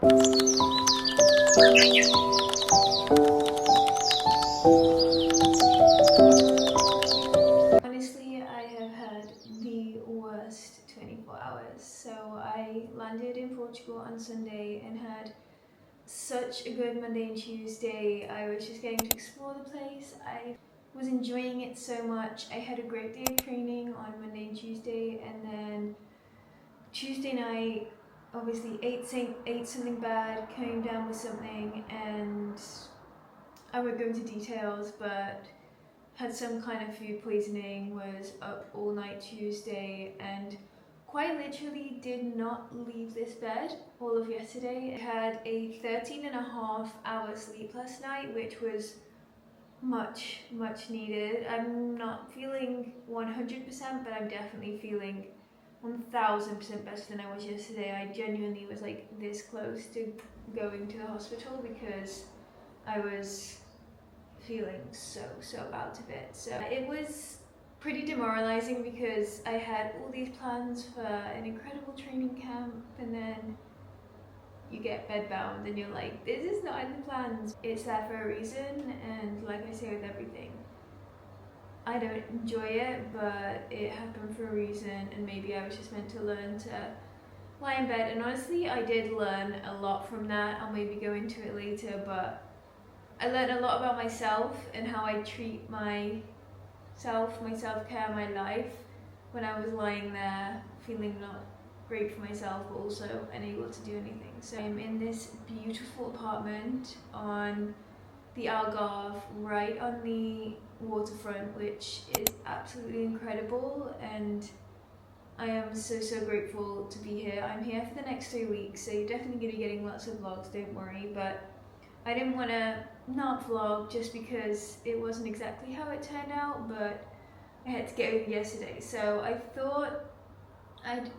Honestly, I have had the worst 24 hours. So I landed in Portugal on Sunday and had such a good Monday and Tuesday. I was just getting to explore the place. I was enjoying it so much. I had a great day of training on Monday and Tuesday, and then Tuesday night, obviously ate something bad, came down with something, and I won't go into details, but had some kind of food poisoning, was up all night Tuesday, and quite literally did not leave this bed all of yesterday. I had a 13.5 hour sleep last night, which was much needed. I'm not feeling 100%, but I'm definitely feeling 1000% better than I was yesterday. I genuinely was like this close to going to the hospital because I was feeling so out of it. So it was pretty demoralizing because I had all these plans for an incredible training camp, and then you get bedbound and you're like, this is not in the plans. It's there for a reason, and like I say with everything, I don't enjoy it, but it happened for a reason, and maybe I was just meant to learn to lie in bed. And honestly, I did learn a lot from that. I'll maybe go into it later, but I learned a lot about myself and how I treat myself, my self-care, my life when I was lying there feeling not great for myself, but also unable to do anything. So I'm in this beautiful apartment on the Algarve, right on the waterfront, which is absolutely incredible, and I am so grateful to be here. I'm here for the next 3 weeks, so you're definitely going to be getting lots of vlogs, don't worry, but I didn't want to not vlog just because it wasn't exactly how it turned out, but I had to get over yesterday, so I thought I'd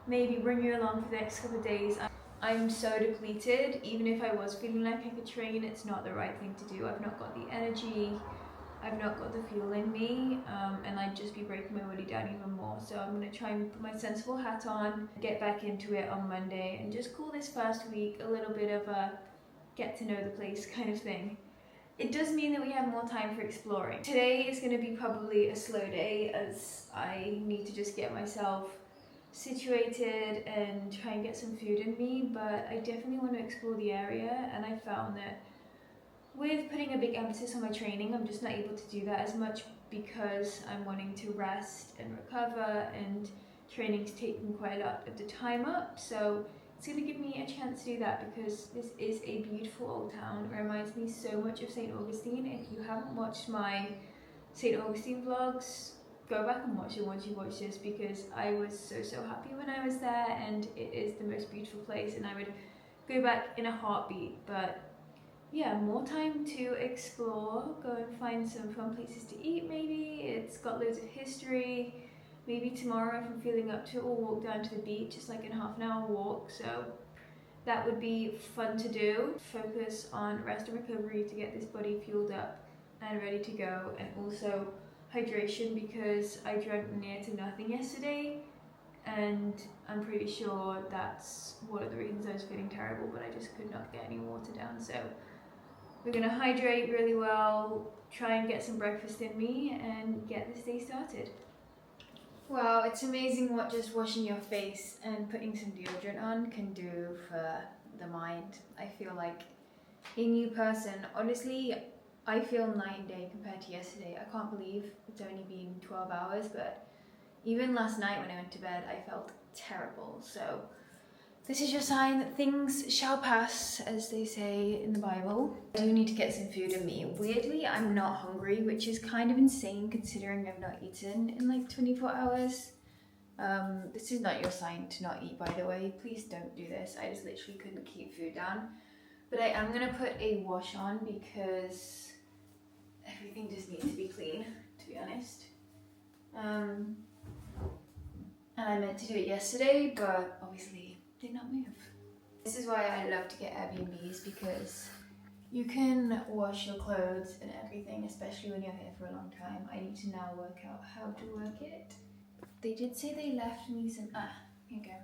maybe bring you along for the next couple of days. I'm so depleted. Even if I was feeling like I could train, it's not the right thing to do. I've not got the energy, I've not got the fuel in me, and I'd just be breaking my body down even more. So I'm going to try and put my sensible hat on, get back into it on Monday, and just call this first week a little bit of a get to know the place kind of thing. It does mean that we have more time for exploring. Today is going to be probably a slow day, as I need to just get myself situated and try and get some food in me, but I definitely want to explore the area, and I found that with putting a big emphasis on my training, I'm just not able to do that as much because I'm wanting to rest and recover, and training's taking quite a lot of the time up, so it's going to give me a chance to do that because this is a beautiful old town. It reminds me so much of St. Augustine. If you haven't watched my St. Augustine vlogs, go back and watch it once you watch this, because I was so happy when I was there, and it is the most beautiful place, and I would go back in a heartbeat. But yeah, more time to explore, go and find some fun places to eat maybe. It's got loads of history. Maybe tomorrow, if I'm feeling up to it, we'll walk down to the beach. It's like a half-an-hour walk, so that would be fun to do. Focus on rest and recovery to get this body fueled up and ready to go, and also hydration, because I drank near to nothing yesterday, and I'm pretty sure that's one of the reasons I was feeling terrible, but I just could not get any water down. So we're gonna hydrate really well, try and get some breakfast in me, and get this day started. Wow, it's amazing what just washing your face and putting some deodorant on can do for the mind. I feel like a new person. Honestly, I feel night and day compared to yesterday. I can't believe it's only been 12 hours, but even last night when I went to bed, I felt terrible. So this is your sign that things shall pass, as they say in the Bible. I do need to get some food in me. Weirdly, I'm not hungry, which is kind of insane considering I've not eaten in like 24 hours. This is not your sign to not eat, by the way. Please don't do this. I just literally couldn't keep food down. But I am going to put a wash on because everything just needs to be clean, to be honest. And I meant to do it yesterday, but obviously did not move. This is why I love to get Airbnbs, because you can wash your clothes and everything, especially when you're here for a long time. I need to now work out how to work it. They did say they left me some, here you go.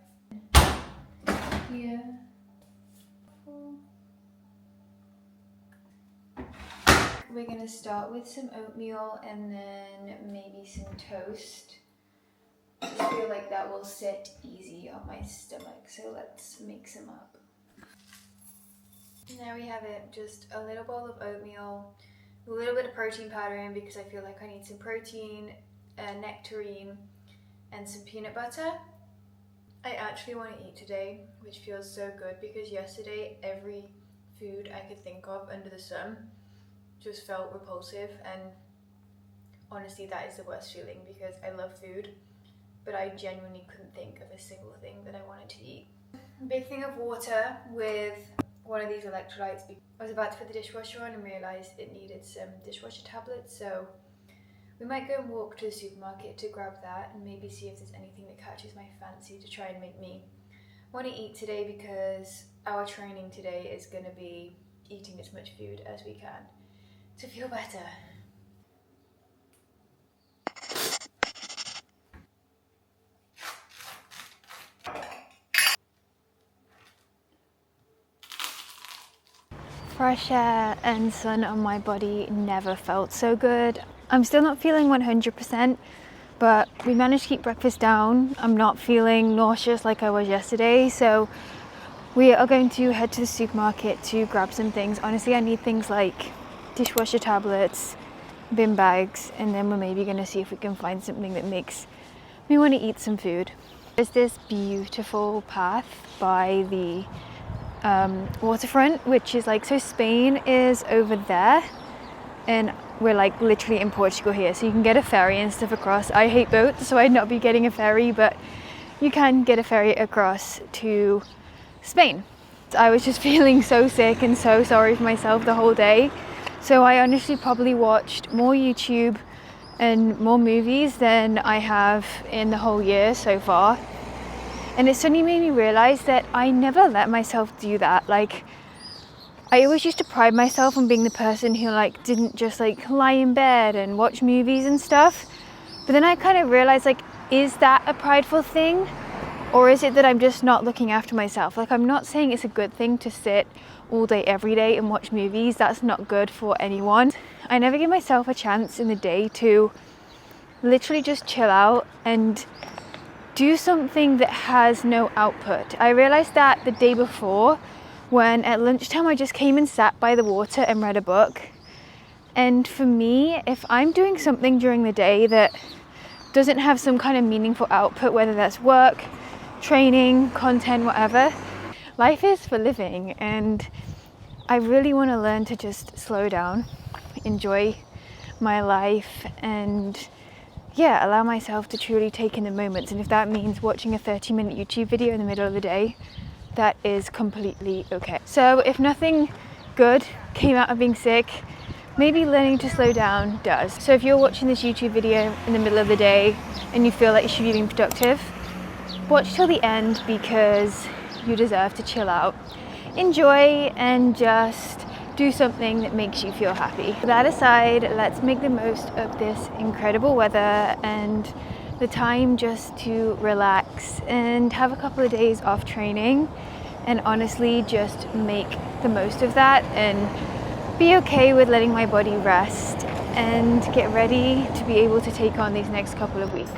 Here, we're gonna start with some oatmeal and then maybe some toast. I feel like that will sit easy on my stomach, so let's mix them up. There we have it, just a little bowl of oatmeal, a little bit of protein powder in because I feel like I need some protein, nectarine, and some peanut butter. I actually want to eat today, which feels so good because yesterday every food I could think of under the sun just felt repulsive, and honestly that is the worst feeling because I love food, but I genuinely couldn't think of a single thing that I wanted to eat. Big thing of water with one of these electrolytes. I was about to put the dishwasher on and realised it needed some dishwasher tablets, so we might go and walk to the supermarket to grab that and maybe see if there's anything that catches my fancy to try and make me want to eat today, because our training today is going to be eating as much food as we can to feel better. Fresh air and sun on my body never felt so good. I'm still not feeling 100%, but we managed to keep breakfast down. I'm not feeling nauseous like I was yesterday, so we are going to head to the supermarket to grab some things. Honestly, I need things like dishwasher tablets, bin bags, and then we're maybe going to see if we can find something that makes me want to eat some food. There's this beautiful path by the waterfront, which is like, so Spain is over there and we're like literally in Portugal here, so you can get a ferry and stuff across. I hate boats, so I'd not be getting a ferry, but you can get a ferry across to Spain. I was just feeling so sick and so sorry for myself the whole day, so I honestly probably watched more YouTube and more movies than I have in the whole year so far. And it suddenly made me realise that I never let myself do that. Like, I always used to pride myself on being the person who like didn't just like lie in bed and watch movies and stuff. But then I kind of realised, like, is that a prideful thing? Or is it that I'm just not looking after myself? Like, I'm not saying it's a good thing to sit all day every day and watch movies. That's not good for anyone. I never give myself a chance in the day to literally just chill out and do something that has no output. I realised that the day before, when at lunchtime I just came and sat by the water and read a book. And for me, if I'm doing something during the day that doesn't have some kind of meaningful output, whether that's work, training, content, whatever, life is for living, and I really want to learn to just slow down, enjoy my life, and yeah, allow myself to truly take in the moments. And if that means watching a 30-minute YouTube video in the middle of the day, that is completely okay. So if nothing good came out of being sick, maybe learning to slow down does. So if you're watching this YouTube video in the middle of the day and you feel like you should be being productive, watch till the end because you deserve to chill out, enjoy, and just do something that makes you feel happy. That aside, let's make the most of this incredible weather and the time just to relax and have a couple of days off training, and honestly just make the most of that and be okay with letting my body rest and get ready to be able to take on these next couple of weeks.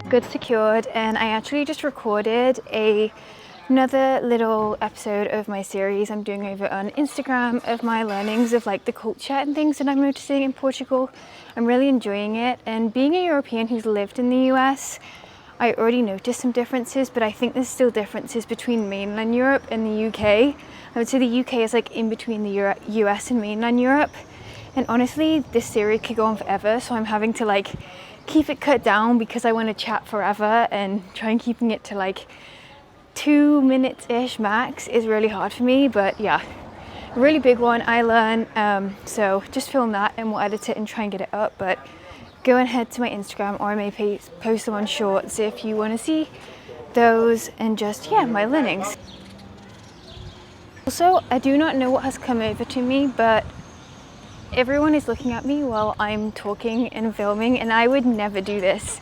Good secured, and I actually just recorded another little episode of my series I'm doing over on Instagram of my learnings of like the culture and things that I'm noticing in Portugal. I'm really enjoying it, and being a European who's lived in the US, I already noticed some differences, but I think there's still differences between mainland Europe and the UK. I would say the UK is like in between the US and mainland Europe. And honestly, this series could go on forever, so I'm having to like keep it cut down because I want to chat forever, and trying keeping it to like 2 minutes-ish max is really hard for me. But yeah, a really big one I learned, so just film that and we'll edit it and try and get it up. But go and head to my Instagram, or I may post them on shorts if you want to see those, and just, yeah, my learnings. Also, I do not know what has come over to me, but everyone is looking at me while I'm talking and filming, and I would never do this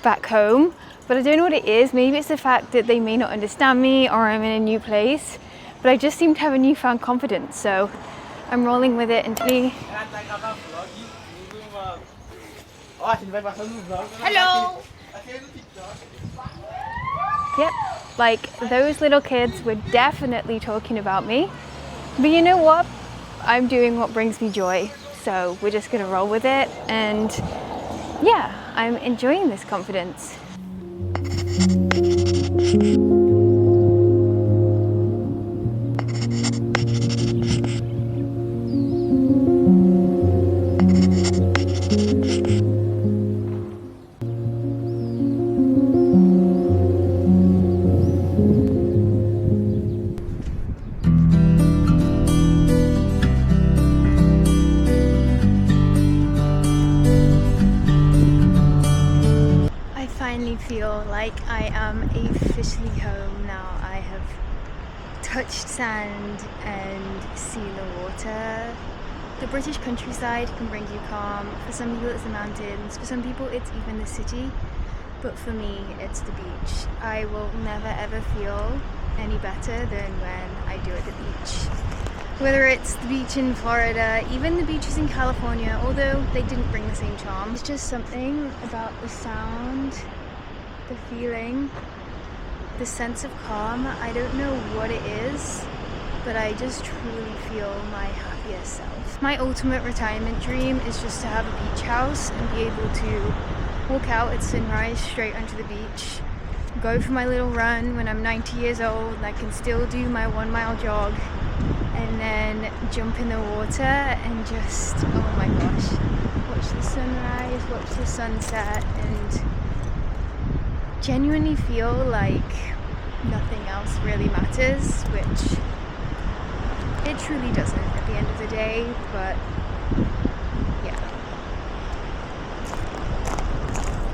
back home. But I don't know what it is. Maybe it's the fact that they may not understand me, or I'm in a new place, but I just seem to have a newfound confidence, so I'm rolling with it. And Hello! yep, like those little kids were definitely talking about me. But you know what? I'm doing what brings me joy. So we're just gonna roll with it. And yeah, I'm enjoying this confidence. I feel like I am officially home now. I have touched sand and seen the water. The British countryside can bring you calm. For some people it's the mountains, for some people it's even the city, but for me it's the beach. I will never ever feel any better than when I do at the beach. Whether it's the beach in Florida, even the beaches in California, although they didn't bring the same charm. There's just something about the sound, the feeling, the sense of calm. I don't know what it is, but I just truly feel my happiest self. My ultimate retirement dream is just to have a beach house and be able to walk out at sunrise straight onto the beach, go for my little run when I'm 90 years old and I can still do my 1 mile jog, and then jump in the water and just, oh my gosh, watch the sunrise, watch the sunset, and genuinely feel like nothing else really matters, which it truly doesn't at the end of the day. But yeah,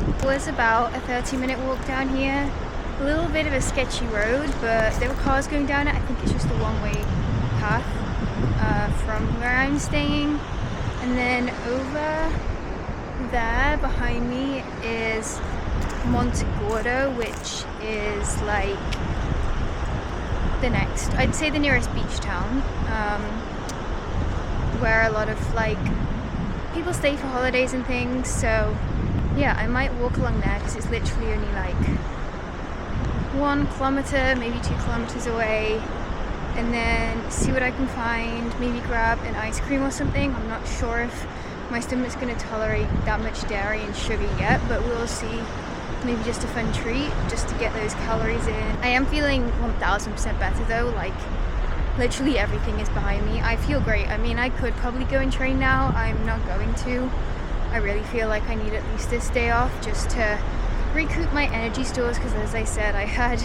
it was about a 30-minute walk down here. A little bit of a sketchy road, but there were cars going down it. I think it's just a one-way path from where I'm staying. And then over there behind me is Monte Gordo, which is like I'd say the nearest beach town, where a lot of like people stay for holidays and things. So yeah, I might walk along there because it's literally only like 1 kilometer, maybe 2 kilometers away, and then see what I can find. Maybe grab an ice cream or something. I'm not sure if my stomach's going to tolerate that much dairy and sugar yet, but we'll see. Maybe just a fun treat just to get those calories in. I am feeling 1000% better though. Like literally everything is behind me. I feel great. I mean, I could probably go and train now. I'm not going to. I really feel like I need at least this day off just to recoup my energy stores, because as I said, I had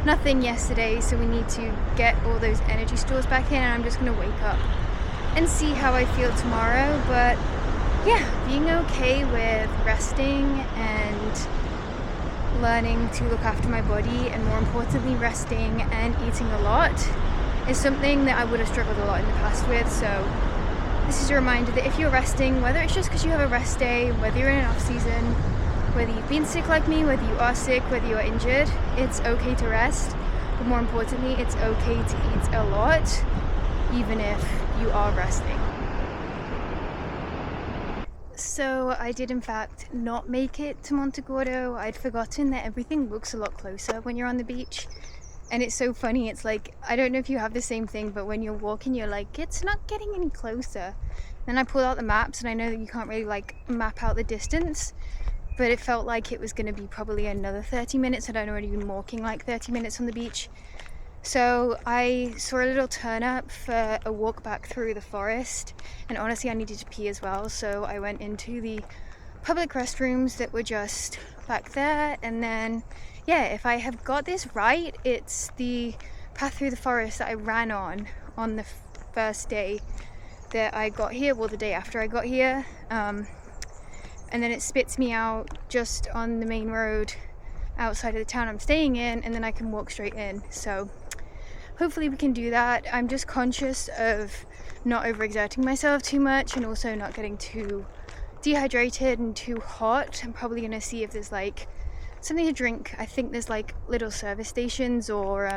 nothing yesterday, so we need to get all those energy stores back in, and I'm just gonna wake up and see how I feel tomorrow. But yeah, being okay with resting and learning to look after my body, and more importantly resting and eating a lot, is something that I would have struggled a lot in the past with. So this is a reminder that if you're resting, whether it's just because you have a rest day, whether you're in an off season, whether you've been sick like me, whether you are sick, whether you are injured, it's okay to rest. But more importantly, it's okay to eat a lot, even if you are resting. So I did in fact not make it to Monte Gordo. I'd forgotten that everything looks a lot closer when you're on the beach. And it's so funny, it's like, I don't know if you have the same thing, but when you're walking you're like, it's not getting any closer. Then I pulled out the maps, and I know that you can't really like map out the distance, but it felt like it was going to be probably another 30 minutes and I'd already been walking like 30 minutes on the beach. So I saw a little turn up for a walk back through the forest, and honestly I needed to pee as well, so I went into the public restrooms that were just back there. And then yeah, if I have got this right, it's the path through the forest that I ran on the first day that I got here, well the day after I got here, and then it spits me out just on the main road outside of the town I'm staying in, and then I can walk straight in. So hopefully we can do that. I'm just conscious of not overexerting myself too much and also not getting too dehydrated and too hot. I'm probably gonna see if there's like something to drink. I think there's like little service stations, or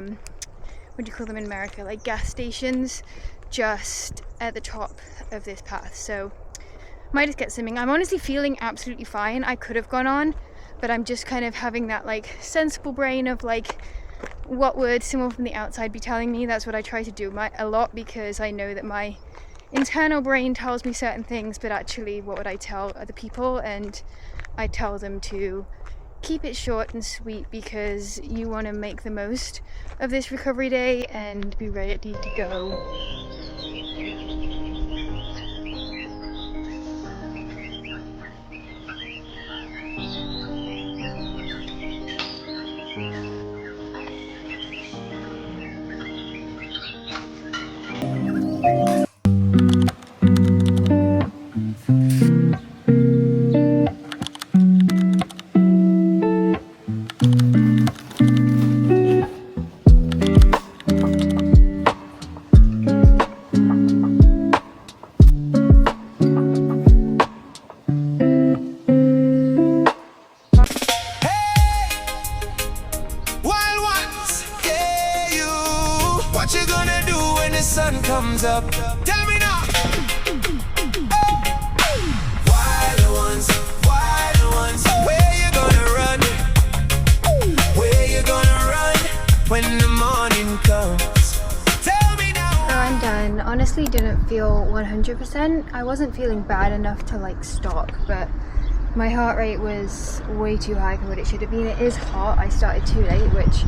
what do you call them in America, like gas stations, just at the top of this path. So might just get something. I'm honestly feeling absolutely fine. I could have gone on, but I'm just kind of having that like sensible brain of like, what would someone from the outside be telling me? That's what I try to do a lot, because I know that my internal brain tells me certain things, but actually what would I tell other people? And I tell them to keep it short and sweet, because you want to make the most of this recovery day and be ready to go. What you gonna do when the sun comes up? Tell me now. Why the ones? Where you gonna run? Where you gonna run when the morning comes? Tell me now. I'm done. Honestly, didn't feel 100%. I wasn't feeling bad enough to like stop, but my heart rate was way too high for what it should have been. It is hot. I started too late, which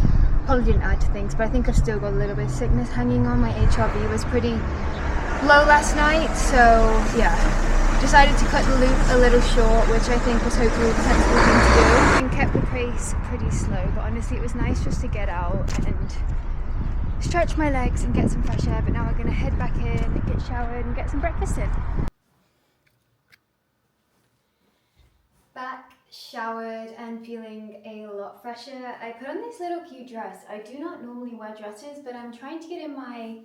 probably didn't add to things, but I think I've still got a little bit of sickness hanging on. My HRV was pretty low last night, so yeah, decided to cut the loop a little short, which I think was hopefully the sensible thing to do, and kept the pace pretty slow. But honestly, it was nice just to get out and stretch my legs and get some fresh air. But now we're gonna head back in and get showered and get some breakfast in. Back, showered, and feeling a lot fresher. I put on this little cute dress. I do not normally wear dresses, but I'm trying to get in my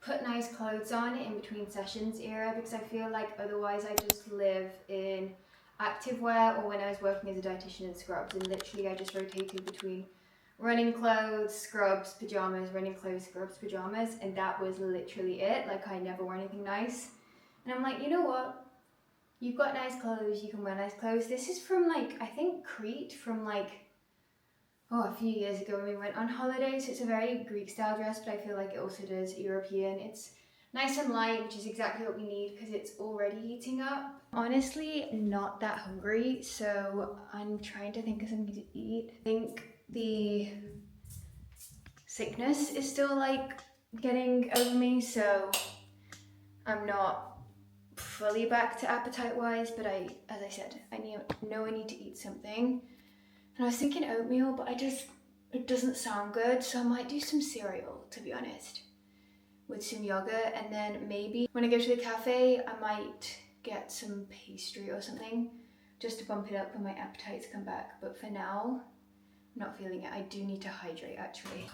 put nice clothes on in between sessions era, because I feel like otherwise I just live in activewear, or when I was working as a dietitian in scrubs, and literally I just rotated between running clothes, scrubs, pajamas, running clothes, scrubs, pajamas, and that was literally it. Like, I never wore anything nice. And I'm like, you know what? You've got nice clothes, you can wear nice clothes. This is from like, I think Crete, from like, a few years ago when we went on holiday. So it's a very Greek style dress, but I feel like it also does European. It's nice and light, which is exactly what we need because it's already heating up. Honestly, not that hungry, so I'm trying to think of something to eat. I think the sickness is still like getting over me, so I'm not fully back to appetite wise, but as I said, I know I need to eat something. And I was thinking oatmeal, but it doesn't sound good, so I might do some cereal, to be honest, with some yogurt. And then maybe when I go to the cafe, I might get some pastry or something just to bump it up for my appetite to come back. But for now, I'm not feeling it. I do need to hydrate, actually.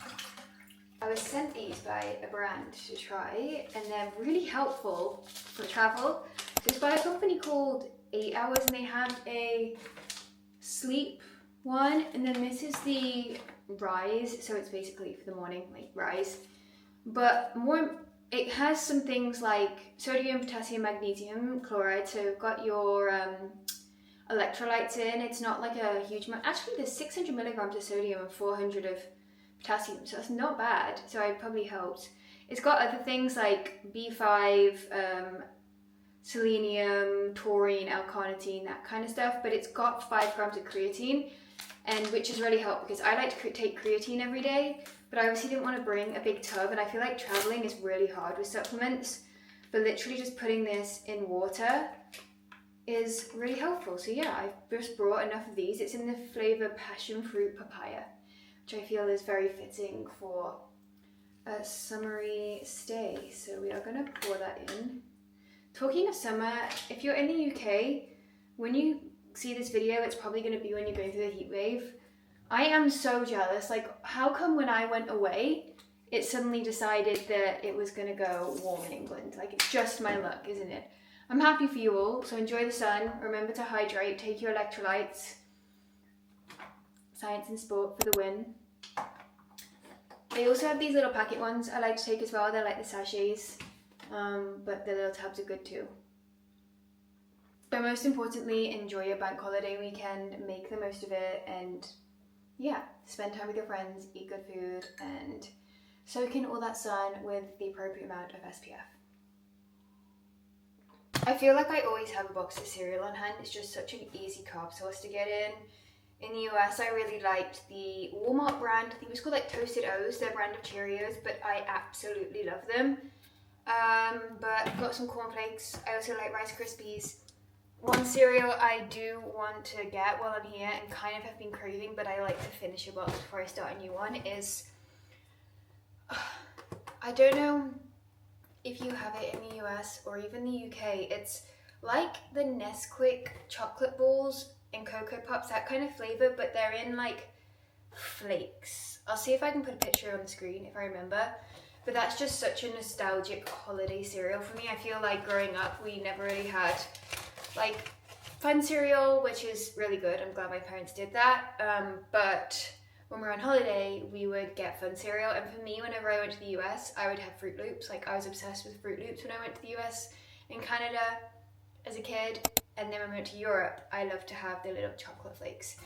I was sent these by a brand to try, and they're really helpful for travel. So it's by a company called 8 Hours, and they have a sleep one, and then this is the rise, so it's basically for the morning, like rise. But more, it has some things like sodium, potassium, magnesium, chloride, so you've got your electrolytes in. It's not like a huge amount. Actually, there's 600 milligrams of sodium and 400 of potassium, so it's not bad, so it probably helps. It's got other things like B5, selenium, taurine, L-carnitine, that kind of stuff, but it's got 5 grams of creatine, and which has really helped because I like to take creatine every day, but I obviously didn't want to bring a big tub, and I feel like traveling is really hard with supplements, but literally just putting this in water is really helpful. So yeah, I've just brought enough of these. It's in the flavor passion fruit papaya, which I feel is very fitting for a summery stay. So we are gonna pour that in. Talking of summer, if you're in the UK, when you see this video, it's probably gonna be when you're going through the heat wave. I am so jealous. Like, how come when I went away, it suddenly decided that it was gonna go warm in England? Like, it's just my luck, isn't it? I'm happy for you all, so enjoy the sun. Remember to hydrate, take your electrolytes. Science and sport for the win. They also have these little packet ones I like to take as well. They're like the sachets, but the little tabs are good too. But most importantly, enjoy your bank holiday weekend, make the most of it, and yeah, spend time with your friends, eat good food, and soak in all that sun with the appropriate amount of SPF. I feel like I always have a box of cereal on hand. It's just such an easy carb source to get in. In the US, I really liked the Walmart brand. I think it was called like Toasted O's, their brand of Cheerios, but I absolutely love them. But I've got some cornflakes. I also like Rice Krispies. One cereal I do want to get while I'm here and kind of have been craving, but I like to finish a box before I start a new one, is, I don't know if you have it in the US or even the UK, it's like the Nesquik chocolate balls and Cocoa Pops, that kind of flavor, but they're in like flakes. I'll see if I can put a picture on the screen if I remember, but that's just such a nostalgic holiday cereal for me. I feel like growing up we never really had like fun cereal, which is really good. I'm glad my parents did that, but when we were on holiday, we would get fun cereal, and for me, whenever I went to the US, I would have Fruit Loops. Like, I was obsessed with Fruit Loops when I went to the US and Canada as a kid, and then when we went to Europe, I loved to have the little chocolate flakes.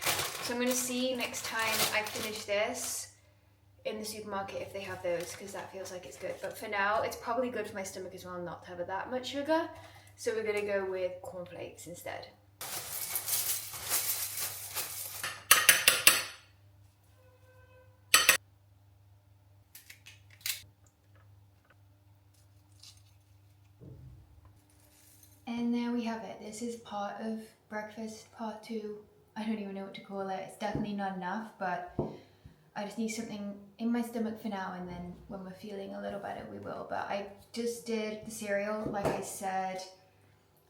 So I'm gonna see next time I finish this in the supermarket if they have those, because that feels like it's good. But for now, it's probably good for my stomach as well not to have that much sugar, so we're gonna go with cornflakes instead. And there we have it. This is part of breakfast, part 2. I don't even know what to call it. It's definitely not enough, but I just need something in my stomach for now, and then when we're feeling a little better, we will. But I just did the cereal, like I said.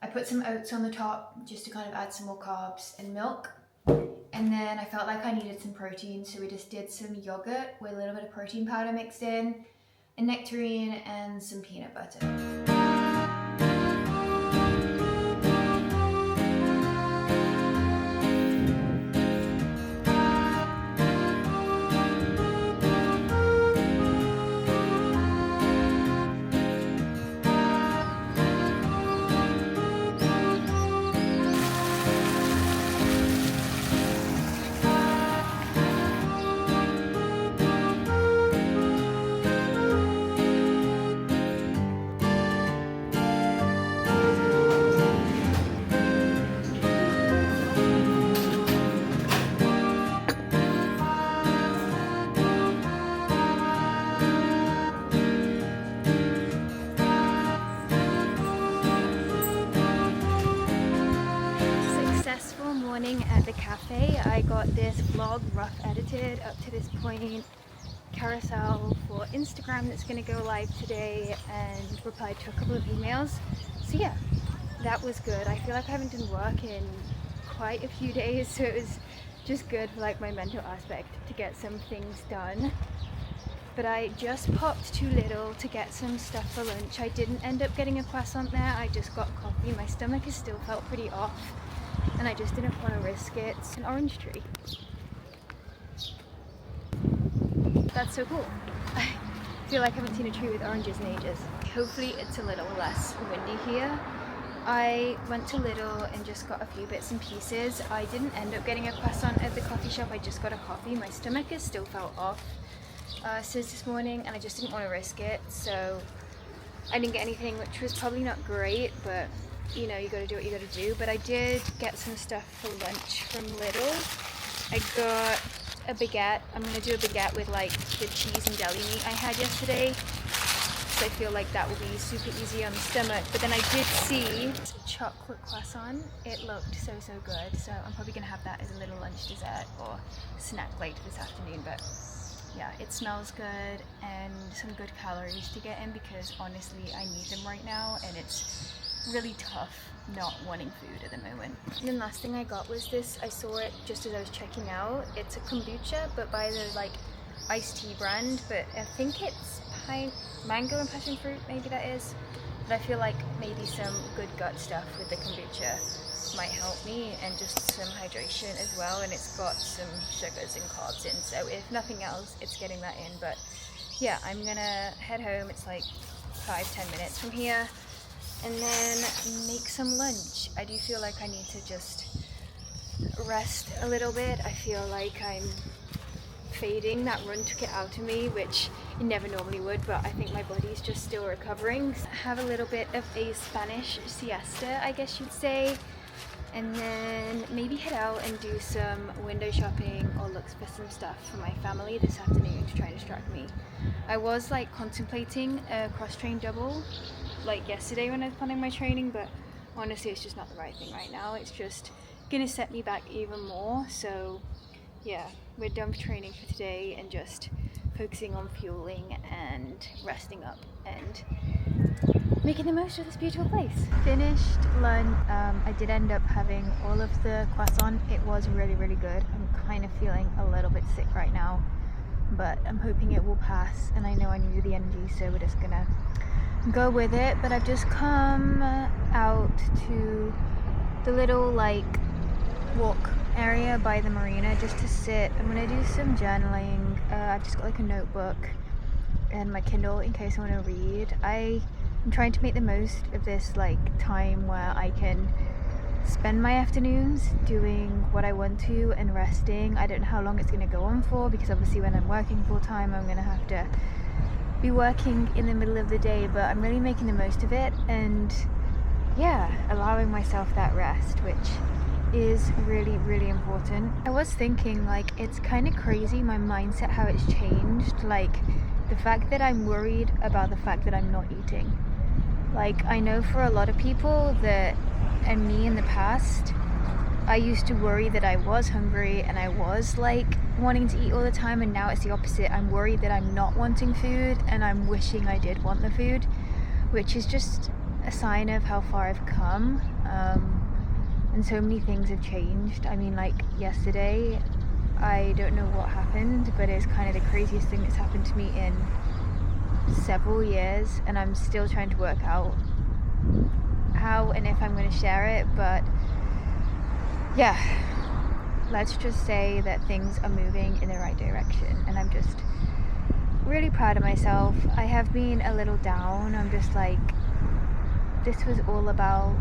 I put some oats on the top just to kind of add some more carbs and milk. And then I felt like I needed some protein, so we just did some yogurt with a little bit of protein powder mixed in, a nectarine, and some peanut butter. At the cafe. I got this vlog rough edited up to this point, carousel for Instagram that's going to go live today, and replied to a couple of emails. So yeah, that was good. I feel like I haven't done work in quite a few days, so it was just good for like my mental aspect to get some things done. But I just popped to Lidl to get some stuff for lunch. I didn't end up getting a croissant there, I just got coffee. My stomach has still felt pretty off, and I just didn't want to risk it. It's an orange tree. That's so cool. I feel like I haven't seen a tree with oranges in ages. Hopefully it's a little less windy here. I went to Lidl and just got a few bits and pieces. I didn't end up getting a croissant at the coffee shop, I just got a coffee. My stomach has still felt off since this morning, and I just didn't want to risk it, so I didn't get anything, which was probably not great, but you know, you gotta do what you gotta do. But I did get some stuff for lunch from Lidl. I got a baguette. I'm gonna do a baguette with like the cheese and deli meat I had yesterday. So I feel like that will be super easy on the stomach. But then I did see a chocolate croissant. It looked so good. So I'm probably gonna have that as a little lunch dessert or snack later this afternoon. But yeah, it smells good and some good calories to get in, because honestly I need them right now, and it's really tough not wanting food at the moment. And then last thing I got was this. I saw it just as I was checking out. It's a kombucha, but by the like iced tea brand, but I think it's mango and passion fruit, maybe that is. But I feel like maybe some good gut stuff with the kombucha might help me, and just some hydration as well. And it's got some sugars and carbs in, so if nothing else, it's getting that in. But yeah, I'm gonna head home. It's like 5-10 minutes from here, and then make some lunch. I do feel like I need to just rest a little bit. I feel like I'm fading. That run took it out of me, which it never normally would, but I think my body's just still recovering. Have a little bit of a Spanish siesta, I guess you'd say, and then maybe head out and do some window shopping or look for some stuff for my family this afternoon to try and distract me. I was like contemplating a cross-train double like yesterday when I was planning my training, but honestly it's just not the right thing right now. It's just gonna set me back even more. So yeah, we're done for training for today and just focusing on fueling and resting up and making the most of this beautiful place. Finished lunch. I did end up having all of the croissant. It was really good. I'm kind of feeling a little bit sick right now, but I'm hoping it will pass, and I know I needed the energy, so we're just gonna go with it. But I've just come out to the little like walk area by the marina just to sit. I'm gonna do some journaling. I've just got like a notebook and my Kindle in case I want to read. I'm trying to make the most of this like time where I can spend my afternoons doing what I want to and resting. I don't know how long it's going to go on for, because obviously when I'm working full time I'm going to have to be working in the middle of the day, but I'm really making the most of it and yeah, allowing myself that rest, which is really important. I was thinking like it's kind of crazy my mindset, how it's changed, like the fact that I'm worried about the fact that I'm not eating. Like I know for a lot of people that, and me in the past, I used to worry that I was hungry and I was like wanting to eat all the time, and now it's the opposite. I'm worried that I'm not wanting food and I'm wishing I did want the food, which is just a sign of how far I've come. And so many things have changed. I mean, like yesterday, I don't know what happened, but it's kind of the craziest thing that's happened to me in several years, and I'm still trying to work out how and if I'm going to share it. But yeah, let's just say that things are moving in the right direction, and I'm just really proud of myself. I have been a little down. I'm just like, this was all about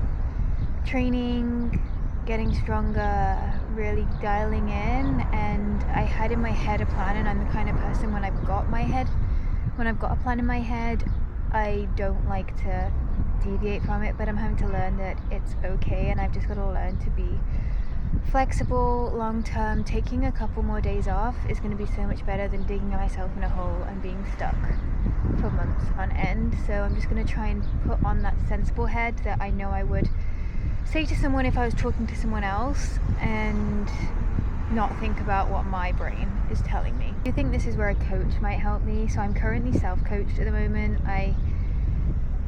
training, getting stronger, really dialing in, and I had in my head a plan, and I'm the kind of person when I've got a plan in my head, I don't like to deviate from it. But I'm having to learn that it's okay, and I've just got to learn to be flexible long term. Taking a couple more days off is going to be so much better than digging myself in a hole and being stuck for months on end. So I'm just going to try and put on that sensible head that I know I would say to someone if I was talking to someone else, and not think about what my brain is telling me. I think this is where a coach might help me. So I'm currently self-coached at the moment. I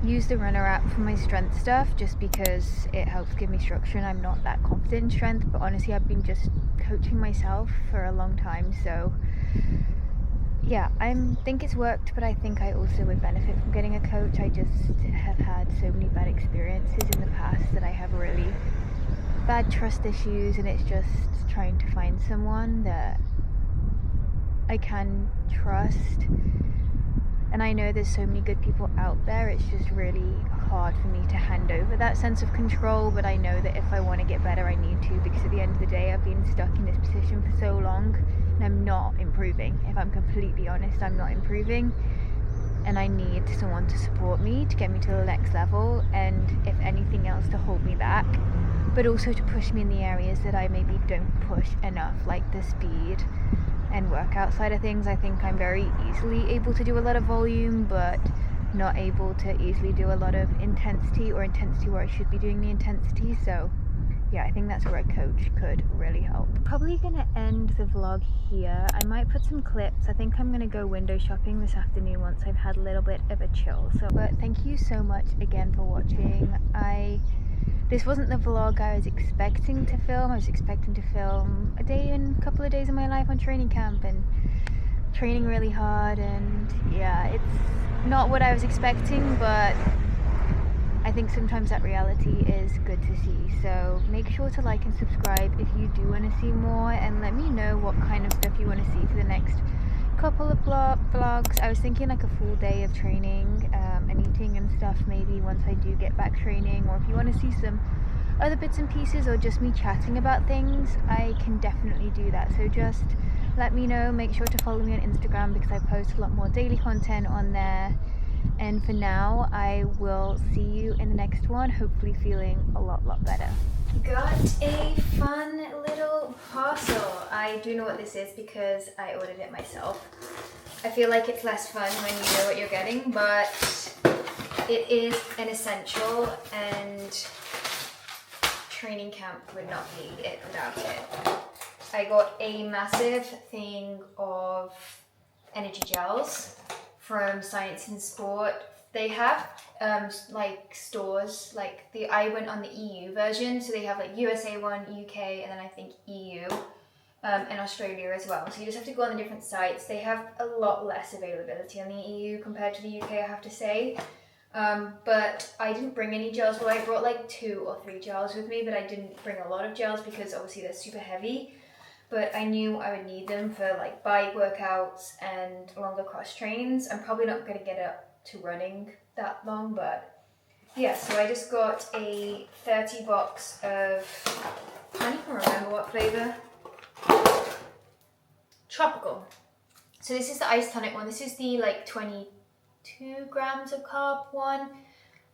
use the Runner app for my strength stuff just because it helps give me structure, and I'm not that confident in strength, but honestly I've been just coaching myself for a long time. So yeah, I think it's worked, but I think I also would benefit from getting a coach. I just have had so many bad experiences in the past that I have really bad trust issues, and it's just trying to find someone that I can trust. And I know there's so many good people out there, it's just really hard for me to hand over that sense of control. But I know that if I want to get better, I need to, because at the end of the day I've been stuck in this position for so long and I'm not improving. If I'm completely honest, I'm not improving. and I need someone to support me, to get me to the next level, and if anything else, to hold me back, but also to push me in the areas that I maybe don't push enough, like the speed and workout side of things. I think I'm very easily able to do a lot of volume, but not able to easily do a lot of intensity, or intensity where I should be doing the intensity. So yeah, I think that's where a coach could really help. Probably gonna end the vlog here. I might put some clips. I think I'm gonna go window shopping this afternoon once I've had a little bit of a chill. But thank you so much again for watching. This wasn't the vlog I was expecting to film. I was expecting to film a day and a couple of days of my life on training camp and training really hard, and yeah, it's not what I was expecting, but I think sometimes that reality is good to see. So make sure to like and subscribe if you do want to see more, and let me know what kind of stuff you want to see for the next couple of vlogs. I was thinking like a full day of training and eating and stuff, maybe once I do get back training, or if you want to see some other bits and pieces or just me chatting about things, I can definitely do that. So just let me know. Make sure to follow me on Instagram because I post a lot more daily content on there. And for now, I will see you in the next one, hopefully feeling a lot better. Got a fun little parcel. I do know what this is because I ordered it myself. I feel like it's less fun when you know what you're getting, but it is an essential, and training camp would not be it without it. I got a massive thing of energy gels from Science and Sport. They have like stores, like I went on the EU version, so they have like USA one, UK, and then I think EU, and Australia as well. So you just have to go on the different sites. They have a lot less availability on the EU compared to the UK, I have to say. But I didn't bring any gels. Well, I brought like 2 or 3 gels with me, but I didn't bring a lot of gels because obviously they're super heavy. But I knew I would need them for like bike workouts and longer cross trains. I'm probably not going to get up to running that long, but yeah, so I just got a 30 box of, I can't even remember what flavour. Tropical. So this is the ice tonic one. This is the like 22 grams of carb one.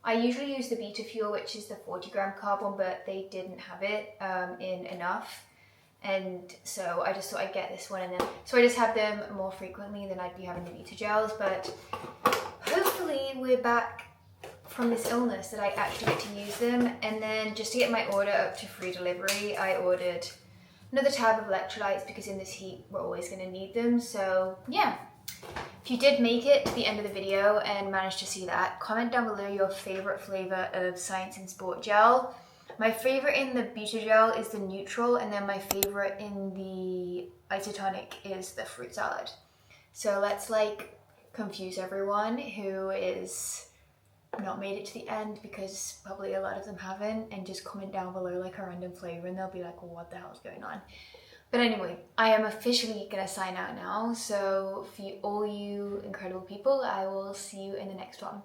I usually use the Beta Fuel, which is the 40 gram carb one, but they didn't have it in enough. And so I just thought I'd get this one, and then so I just have them more frequently than I'd be having the Beta gels. But hopefully we're back from this illness that I actually get to use them. And then just to get my order up to free delivery, I ordered another tab of electrolytes because in this heat we're always going to need them. So yeah, if you did make it to the end of the video and managed to see that, comment down below your favorite flavor of Science and Sport gel. My favorite in the Beta gel is the neutral, and then my favorite in the isotonic is the fruit salad. So let's like confuse everyone who is not made it to the end, because probably a lot of them haven't, and just comment down below like a random flavor and they'll be like, well, what the hell's going on? But anyway, I am officially gonna sign out now. So for all you incredible people, I will see you in the next one.